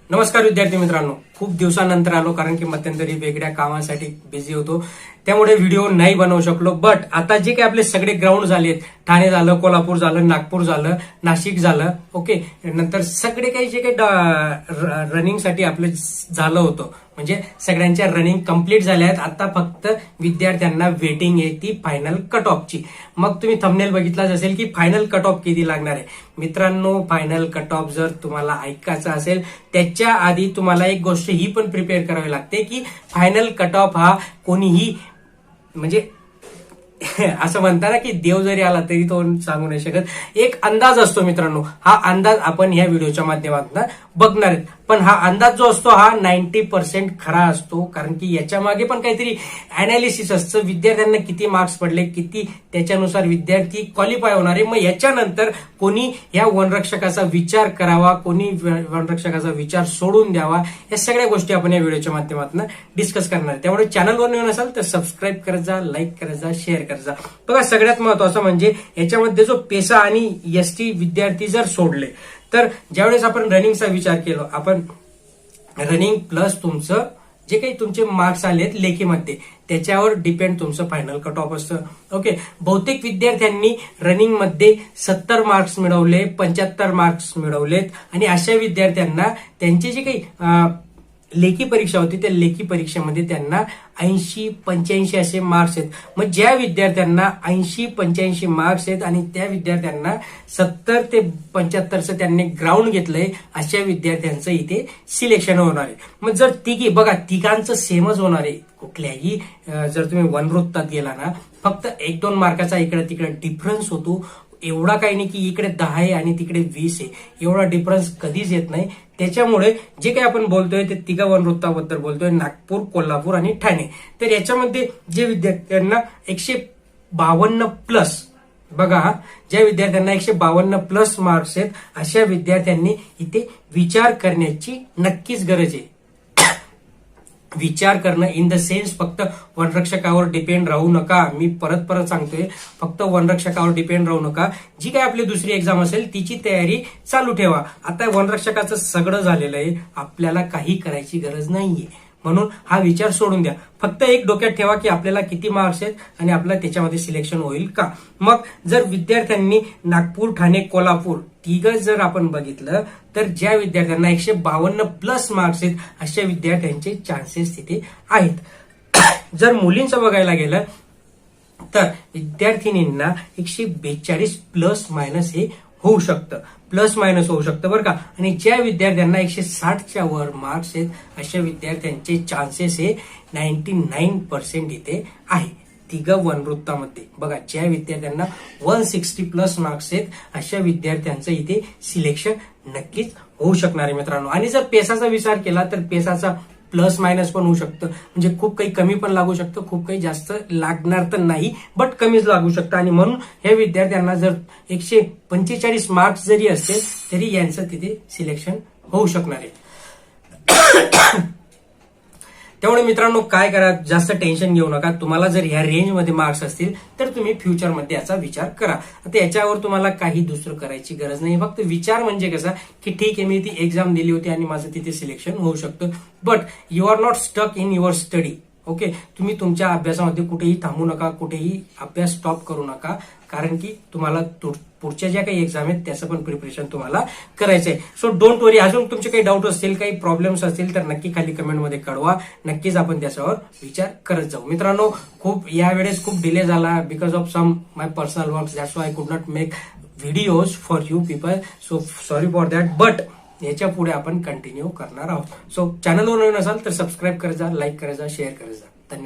नमस्कार विद्यार्थी मित्रांनो, खूप दिवसानंतर आलो कारण की मध्यंतरी वेगळ्या कामासाठी बिझी होतो, त्यामुळे व्हिडिओ नाही बनवू शकलो. बट आता जे काही आपले सगळे ग्राउंड झालेत, ठाणे झालं, कोल्हापूर झालं, नागपूर झालं, नाशिक झालं, ओके, नंतर सगळे काही जे काही रनिंगसाठी आपलं झालं होतं, म्हणजे सगळ्यांच्या रनिंग कंप्लीट झाल्या आहेत. आता फक्त विद्यार्थ्यांना वेटिंग आहे ती फायनल कट ऑफची. मग तुम्ही थंबनेल बघितलाच असेल की फायनल कट ऑफ किती लागणार आहे. मित्रांनो, फायनल कट ऑफ जर तुम्हाला ऐकायचा असेल त्याच्या आधी तुम्हाला एक गोष्ट ही पण प्रिपेअर करावी लागते की फायनल कट ऑफ हा कोणीही म्हणजे असं म्हणता ना की देव जरी आला तरी तो सांगू नाही शकत. एक अंदाज असतो मित्रांनो, हा अंदाज आपण ह्या व्हिडिओच्या माध्यमातून बघणार आहेत. पण हा अंदाज जो असतो हा 90% खरा असतो, कारण की याच्या मागे पण काहीतरी अनालिसिस असतं. विद्यार्थ्यांना किती मार्क्स पडले, किती त्याच्यानुसार विद्यार्थी क्वालिफाय होणार आहे. मग याच्यानंतर कोणी या वनरक्षकाचा विचार करावा, कोणी वनरक्षकाचा विचार सोडून द्यावा, या सगळ्या गोष्टी आपण या व्हिडिओच्या माध्यमातून डिस्कस करणार आहे. त्यामुळे चॅनलवर नवीन असाल तर सबस्क्राईब करत जा, लाईक करत जा, शेअर करत जा. बघा, सगळ्यात महत्वाचं म्हणजे याच्यामध्ये जो पेसा आणि एसटी विद्यार्थी जर सोडले तर ज्यावेळेस आपण रनिंगचा विचार केला, आपण रनिंग प्लस तुमचं जे काही तुमचे मार्क्स आलेत लेखीमध्ये त्याच्यावर डिपेंड तुमचं फायनल कट ऑफ असतं. ओके, बहुतेक विद्यार्थ्यांनी रनिंग मध्ये 70 मार्क्स मिळवले, 75 मार्क्स मिळवलेत, आणि अशा विद्यार्थ्यांना त्यांची जी काही लेखी परीक्षा होती त्या लेखी परीक्षेमध्ये त्यांना 80-85 असे मार्क्स आहेत. मग ज्या विद्यार्थ्यांना 80-85 मार्क्स आहेत आणि त्या विद्यार्थ्यांना 70 ते 75चं त्यांनी ग्राउंड घेतलंय, अशा विद्यार्थ्यांचं इथे सिलेक्शन होणार आहे. मग जर तिघांचं सेमच होणार आहे. कुठल्याही जर तुम्ही वनवृत्तात गेला ना, फक्त 1-2 मार्काचा इकडे तिकडे डिफरन्स होतो. एवढा काही नाही की इकडे 10 आहे आणि तिकडे 20 आहे, एवढा डिफरन्स कधीच येत नाही. त्याच्यामुळे जे काही आपण बोलतोय ते तिघा वनवृत्ताबद्दल बोलतोय, नागपूर, कोल्हापूर आणि ठाणे. तर याच्यामध्ये जे विद्यार्थ्यांना 152 प्लस, बघा, ज्या विद्यार्थ्यांना 152 प्लस मार्क्स आहेत अशा विद्यार्थ्यांनी इथे विचार करण्याची नक्कीच गरज आहे. विचार करणं इन द सेन्स फक्त वनरक्षकावर डिपेंड राहू नका. मी परत सांगतोय, फक्त वनरक्षकावर डिपेंड राहू नका. जी काही आपली दुसरी एक्झाम असेल तिची तयारी चालू ठेवा. आता वनरक्षकाचं सगळं झालेलं आहे, आपल्याला काही करायची गरज नाहीये. म्हणून हा विचार सोडून द्या. फक्त एक डोक्यात ठेवा की आपल्याला किती मार्क्स आहेत आणि आपल्याला त्याच्यामध्ये सिलेक्शन होईल का. मग जर विद्यार्थ्यांनी नागपूर, ठाणे, कोल्हापूर तिघं जर आपण बघितलं तर ज्या विद्यार्थ्यांना 152 प्लस मार्क्स आहेत अशा विद्यार्थ्यांचे चान्सेस तिथे आहेत. जर मुलींचं बघायला गेलं तर विद्यार्थिनींना 142 प्लस मायनस हे होऊ शकतं, प्लस मायनस होऊ शकतं बरं का. आणि ज्या विद्यार्थ्यांना 160च्या वर मार्क्स आहेत अशा विद्यार्थ्यांचे चान्सेस हे 99% इथे आहे. तिघं वनवृत्तामध्ये बघा, ज्या विद्यार्थ्यांना 160 प्लस मार्क्स आहेत अशा विद्यार्थ्यांचं इथे सिलेक्शन नक्कीच होऊ शकणार आहे मित्रांनो. आणि जर पेसाचा विचार केला तर पेसाचा प्लस मायनस पण होऊ शकतं, म्हणजे खूप काही कमी पण लागू शकतं, खूप काही जास्त लागणार तर नाही, बट कमीच लागू शकतं. आणि म्हणून हे विद्यार्थ्यांना जर 145 मार्क्स जरी असतील तरी यांचं तिथे सिलेक्शन होऊ शकणार आहे. त्यामुळे मित्रांनो, काय करा, जास्त टेन्शन घेऊ नका. तुम्हाला जर ह्या रेंजमध्ये मार्क्स असतील तर तुम्ही फ्युचरमध्ये याचा विचार करा. आता याच्यावर तुम्हाला काही दुसरं करायची गरज नाही. फक्त विचार म्हणजे कसा की ठीक आहे, मी ती एक्झाम दिली होती आणि माझं तिथे सिलेक्शन होऊ शकतं, but you are not stuck in your study. Okay, तुम्ही तुमच्या अभ्यासामध्ये कुठेही थांबू नका, कुठेही अभ्यास स्टॉप करू नका, कारण की तुम्हाला पुढच्या ज्या काही एक्झाम आहेत त्याचं पण प्रिपरेशन तुम्हाला करायचं आहे. सो डोंट वरी. अजून तुमचे काही डाऊट असतील, काही प्रॉब्लेम्स असतील तर नक्की खाली कमेंटमध्ये कळवा. नक्कीच आपण त्याच्यावर विचार करत जाऊ. मित्रांनो, यावेळेस खूप डिले झाला because of some my personal work, that's why I could not make videos for you people. So sorry for that, but याच्या पुढे आपण कंटिन्यू करणार आहोत. सो चॅनलवर नवीन असाल तर सबस्क्राईब करत जा, लाईक करत जा, शेअर करत जा. धन्यवाद.